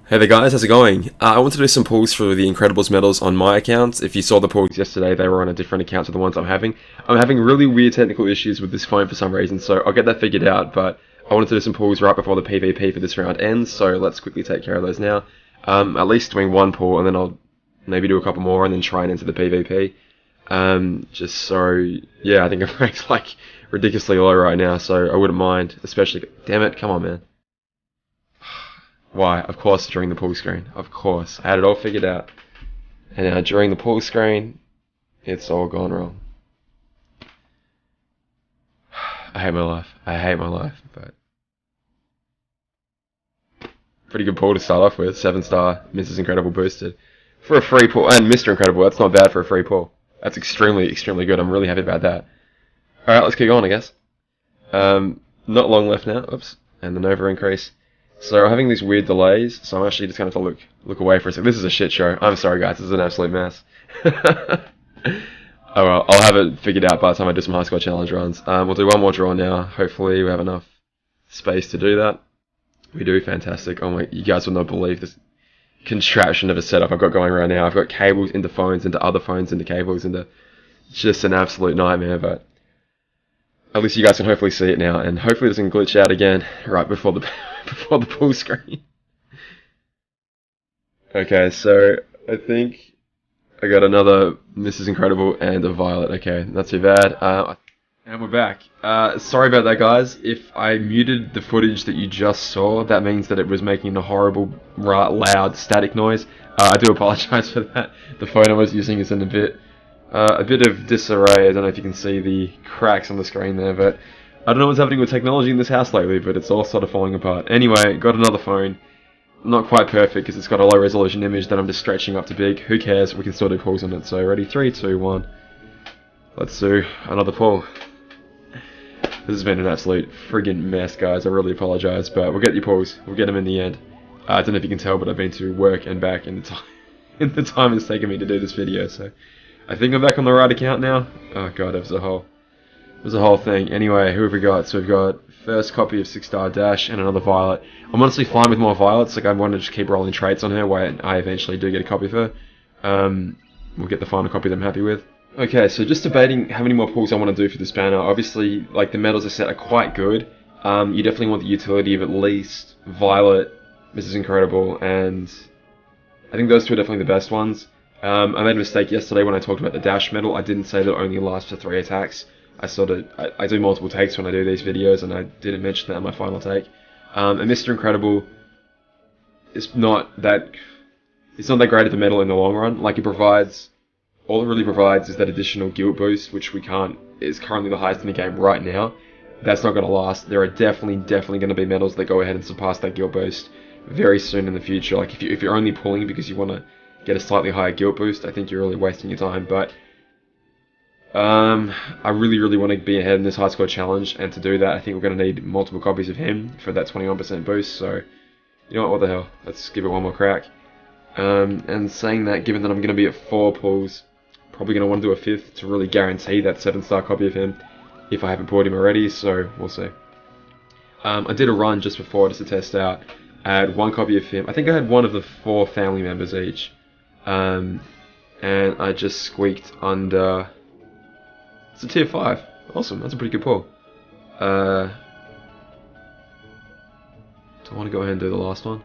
Hey there guys, how's it going? I want to do some pulls for the Incredibulls medals on my account. If you saw the pulls yesterday, they were on a different account to the ones I'm having. I'm having really weird technical issues with this phone for some reason, so I'll get that figured out, but I wanted to do some pulls right before the PvP for this round ends, so let's quickly take care of those now. At least doing one pull, and then I'll maybe do a couple more, and then try and enter the PvP. Just so, yeah, I think I'm ranked like ridiculously low right now, so I wouldn't mind, especially, damn it, come on man. Why? Of course, during the pull screen. Of course. I had it all figured out. And now during the pull screen, it's all gone wrong. I hate my life. I hate my life, but pretty good pull to start off with. 7-star, Mrs. Incredible boosted. For a free pull, and Mr. Incredible, that's not bad for a free pull. That's extremely, extremely good. I'm really happy about that. Alright, let's keep going, I guess. Not long left now. Oops. And the Nova increase. So I'm having these weird delays, so I'm actually just going to have to look away for a second. This is a shit show. I'm sorry guys, this is an absolute mess. Oh well, I'll have it figured out by the time I do some high score challenge runs. We'll do one more draw now. Hopefully we have enough space to do that. We do, fantastic. Oh my, you guys will not believe this contraption of a setup I've got going right now. I've got cables into phones, into other phones, into cables, into just an absolute nightmare, but at least you guys can hopefully see it now, and hopefully it doesn't glitch out again right before the before the pull screen. Okay, so I think I got another Mrs. Incredible and a Violet. Okay, not too bad. And we're back. Sorry about that, guys. If I muted the footage that you just saw, that means that it was making a horrible, loud, static noise. I do apologize for that. The phone I was using is in a bit of disarray. I don't know if you can see the cracks on the screen there, but I don't know what's happening with technology in this house lately, but it's all sort of falling apart. Anyway, got another phone. Not quite perfect because it's got a low resolution image that I'm just stretching up to big. Who cares? We can still do pulls on it. So ready? 3, 2, 1. Let's do another pull. This has been an absolute friggin' mess, guys. I really apologize, but we'll get your pulls. We'll get them in the end. I don't know if you can tell, but I've been to work and back in the time in the time it's taken me to do this video. So I think I'm back on the right account now. Oh god, it was a whole thing. Anyway, who have we got? So we've got first copy of 6-star Dash and another Violet. I'm honestly fine with more Violets. Like I want to just keep rolling traits on her when I eventually do get a copy of her. We'll get the final copy that I'm happy with. Okay, so just debating how many more pulls I want to do for this banner. Obviously, like the medals I set are quite good. You definitely want the utility of at least Violet, Mrs. Incredible, and I think those two are definitely the best ones. I made a mistake yesterday when I talked about the Dash medal. I didn't say that it only lasts for 3 attacks. I do multiple takes when I do these videos, and I didn't mention that in my final take. And Mr. Incredible is not that great at the medal in the long run. Like all it really provides is that additional guild boost, which is currently the highest in the game right now. That's not going to last. There are definitely going to be medals that go ahead and surpass that guild boost very soon in the future. Like if you're only pulling because you want to get a slightly higher guild boost, I think you're really wasting your time. But I really want to be ahead in this high score challenge, and to do that I think we're going to need multiple copies of him for that 21% boost, so you know what the hell, let's give it one more crack. And saying that, given that I'm going to be at 4 pulls, probably going to want to do a 5th to really guarantee that 7-star copy of him if I haven't pulled him already, so we'll see. I did a run just before just to test out. I had 1 copy of him. I think I had 1 of the 4 family members each, and I just squeaked under. It's a tier 5. Awesome, that's a pretty good pull. Do I want to go ahead and do the last one?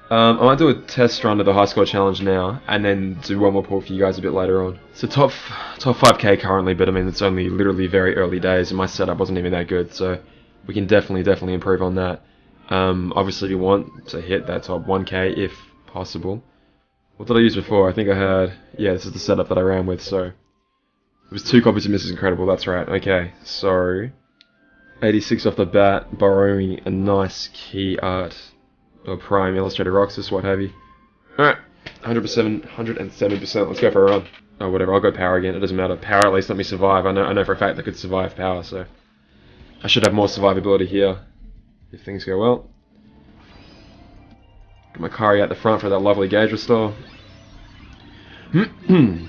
I might do a test run of the high score challenge now, and then do one more pull for you guys a bit later on. So top 5k currently, but I mean it's only literally very early days, and my setup wasn't even that good, so we can definitely improve on that. Obviously we want to hit that top 1k if possible. What did I use before? I think I had, yeah, this is the setup that I ran with, so it was 2 copies of Mrs. Incredible, that's right. Okay, so 86 off the bat, borrowing a nice key art or prime illustrated Roxas, what have you. Alright, 107%, let's go for a run. Oh, whatever, I'll go power again, it doesn't matter. Power at least let me survive. I know for a fact I could survive power, so I should have more survivability here if things go well. Get my Kari out the front for that lovely gauge restore. Don't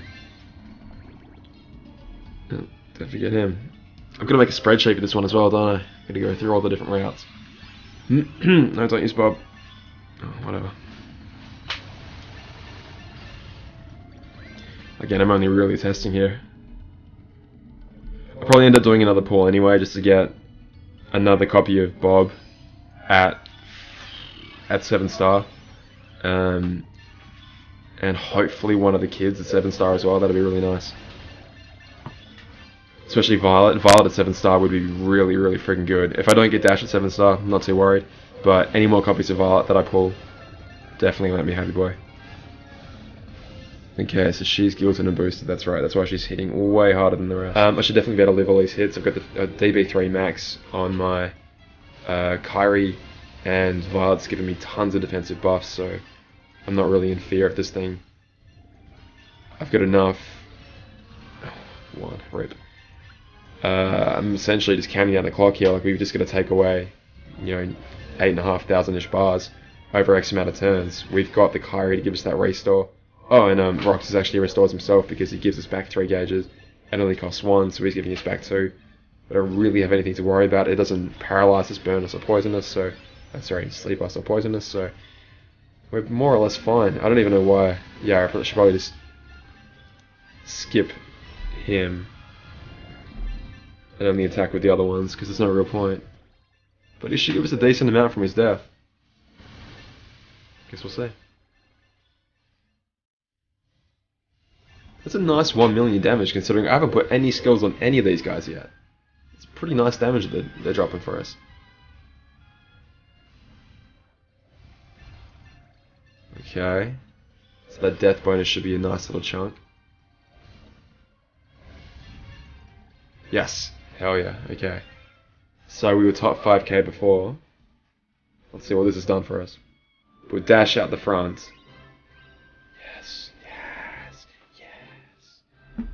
forget him. I'm going to make a spreadsheet for this one as well, don't I? Got to go through all the different routes. No, don't use Bob. Oh, whatever. Again, I'm only really testing here. I'll probably end up doing another pull anyway, just to get another copy of Bob at 7-star. And hopefully one of the kids at 7-star as well. That'd be really nice. Especially Violet. Violet at 7-star would be really, really freaking good. If I don't get Dash at 7-star, I'm not too worried. But any more copies of Violet that I pull, definitely make me happy, boy. Okay, so she's guilted and boosted, that's right. That's why she's hitting way harder than the rest. I should definitely be able to live all these hits. I've got the DB3 max on my Kyrie, and Violet's giving me tons of defensive buffs, so I'm not really in fear of this thing. I've got enough. One, rip. I'm essentially just counting down the clock here, like we've just got to take away, 8,500-ish bars over X amount of turns. We've got the Kyrie to give us that restore. Oh, and Roxas actually restores himself because he gives us back 3 gauges. It only costs 1, so he's giving us back 2. But I don't really have anything to worry about. It doesn't paralyze us, burn us, or poison us, so... sorry, sleep us or poison us, so... we're more or less fine. I don't even know why. Yeah, I should probably just... skip him. And only attack with the other ones, because there's no real point. But he should give us a decent amount from his death. Guess we'll see. That's a nice 1 million damage, considering I haven't put any skills on any of these guys yet. It's pretty nice damage that they're dropping for us. Okay. So that death bonus should be a nice little chunk. Yes. Hell yeah. Okay. So we were top 5k before. Let's see what this has done for us. Put Dash out the front. Yes. Yes. Yes.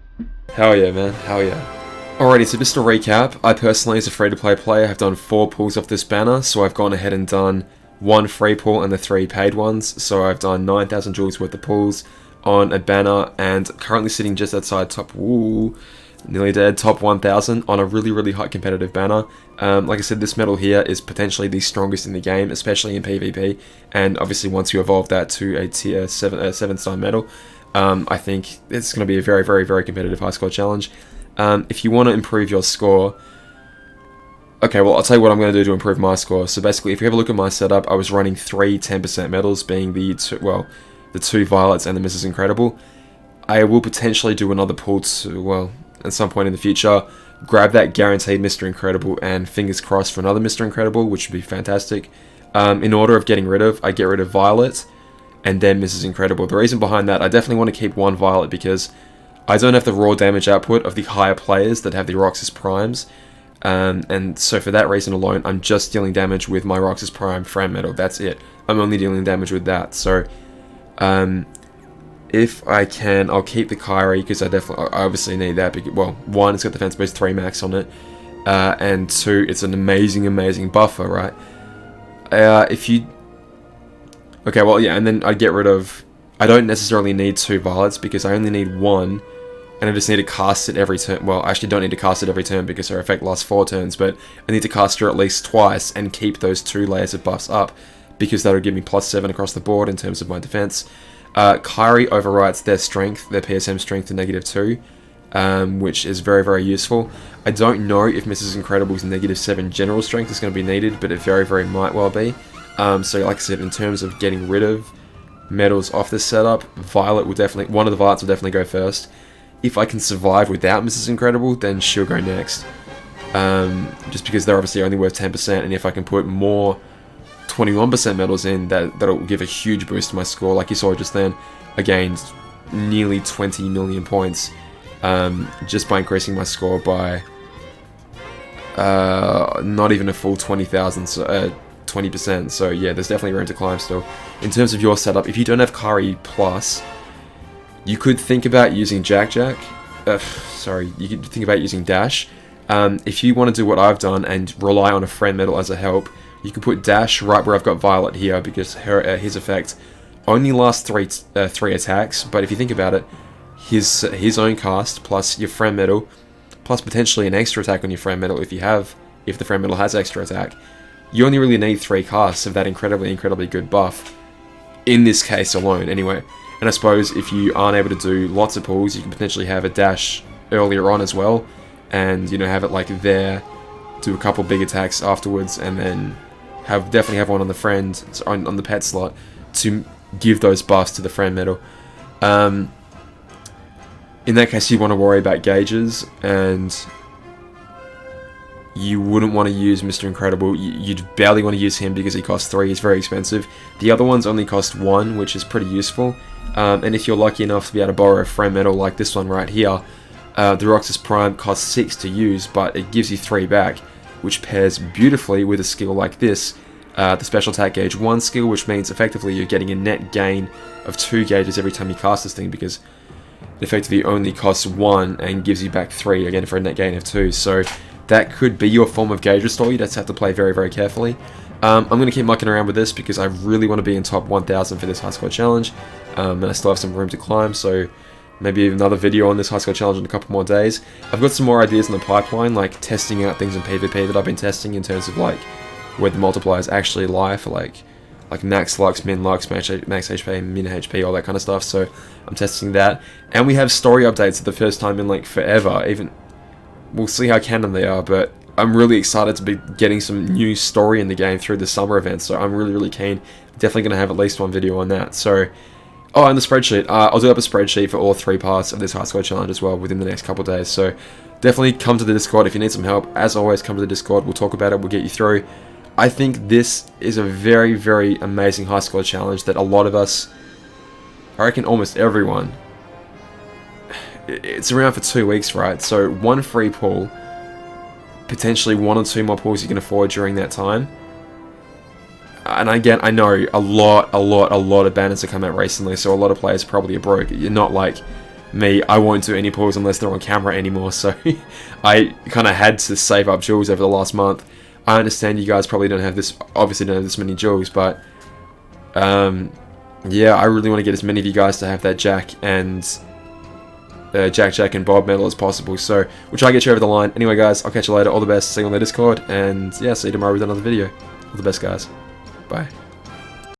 Hell yeah, man. Hell yeah. Alrighty, so just to recap, I personally, as a free-to-play player, have done 4 pulls off this banner, so I've gone ahead and done 1 free pull and the 3 paid ones, so I've done 9,000 jewels worth of pulls on a banner, and currently sitting just outside top, nearly dead, top 1,000 on a really, really high competitive banner. Like I said, this medal here is potentially the strongest in the game, especially in PvP, and obviously once you evolve that to a tier 7-star medal, I think it's going to be a very, very, very competitive high score challenge. If you want to improve your score, okay, well, I'll tell you what I'm going to do to improve my score. So basically, if you have a look at my setup, I was running 3 10% medals, being the 2 Violets and the Mrs. Incredible. I will potentially do another pull to, at some point in the future, grab that guaranteed Mr. Incredible, and fingers crossed for another Mr. Incredible, which would be fantastic. In order of getting rid of, I get rid of Violet, and then Mrs. Incredible. The reason behind that, I definitely want to keep 1 Violet, because I don't have the raw damage output of the higher players that have the Roxas Primes. And so for that reason alone, I'm just dealing damage with my Roxas Prime Fran Metal. That's it. I'm only dealing damage with that. So, if I can, I'll keep the Kyrie, because I obviously need that. Because, well, 1, it's got defense boost 3 max on it, and 2, it's an amazing, amazing buffer, right? Okay, well, yeah, and then I get rid of... I don't necessarily need 2 Violets, because I only need 1. And I just need to cast it every turn. Well, I actually don't need to cast it every turn because her effect lasts 4 turns, but I need to cast her at least twice and keep those 2 layers of buffs up, because that'll give me +7 across the board in terms of my defense. Kyrie overwrites their strength, their PSM strength to -2, which is very, very useful. I don't know if Mrs. Incredible's -7 general strength is going to be needed, but it very, very might well be. So like I said, in terms of getting rid of medals off this setup, Violet will definitely, one of the Violets will definitely go first. If I can survive without Mrs. Incredible, then she'll go next. Just because they're obviously only worth 10%, and if I can put more 21% medals in, that'll give a huge boost to my score. Like you saw just then, I gained nearly 20 million points just by increasing my score by not even a full 20,000, 20%. So yeah, there's definitely room to climb still. In terms of your setup, if you don't have Kyrie Plus, you could think about using you could think about using Dash. If you want to do what I've done and rely on a friend medal as a help, you can put Dash right where I've got Violet here, because his effect only lasts 3 attacks, but if you think about it, his own cast plus your friend medal, plus potentially an extra attack on your friend medal if the friend medal has extra attack, you only really need 3 casts of that incredibly, incredibly good buff, in this case alone anyway. And I suppose if you aren't able to do lots of pulls, you can potentially have a dash earlier on as well, and you know, have it like there, do a couple big attacks afterwards, and then definitely have one on the friend, on the pet slot, to give those buffs to the friend medal. In that case, you want to worry about gauges, and you wouldn't want to use Mr. Incredible. You'd barely want to use him because he costs 3, he's very expensive. The other ones only cost 1, which is pretty useful. And if you're lucky enough to be able to borrow a friend medal like this one right here, the Roxas Prime costs 6 to use, but it gives you 3 back, which pairs beautifully with a skill like this, the Special Attack Gauge 1 skill, which means effectively you're getting a net gain of 2 gauges every time you cast this thing, because it effectively only costs 1 and gives you back 3, again for a net gain of 2. So that could be your form of gauge restore. You just have to play very, very carefully. I'm going to keep mucking around with this because I really want to be in top 1000 for this high score challenge, and I still have some room to climb, so maybe another video on this high score challenge in a couple more days. I've got some more ideas in the pipeline, like testing out things in PvP that I've been testing in terms of like where the multipliers actually lie for like max lux, min lux, max HP, min HP, all that kind of stuff. So I'm testing that, and we have story updates for the first time in like forever. Even we'll see how canon they are, but I'm really excited to be getting some new story in the game through the summer event. So I'm really keen. Definitely gonna have at least one video on that. So. Oh, and the spreadsheet. I'll do up a spreadsheet for all 3 parts of this high score challenge as well within the next couple of days. So definitely come to the Discord if you need some help. As always, come to the Discord. We'll talk about it. We'll get you through. I think this is a very, very amazing high score challenge that a lot of us, I reckon almost everyone, it's around for 2 weeks, right? So 1 free pull, potentially 1 or 2 more pulls you can afford during that time. And again, I know a lot of banners have come out recently, so a lot of players probably are broke. You're not like me. I won't do any pulls unless they're on camera anymore, so I kind of had to save up jewels over the last month. I understand you guys probably don't have this, obviously don't have this many jewels, but yeah, I really want to get as many of you guys to have that Jack and Jack and Bob medal as possible, so we'll try to get you over the line. Anyway guys, I'll catch you later. All the best. See you on the Discord, and yeah, see you tomorrow with another video. All the best guys. Bye.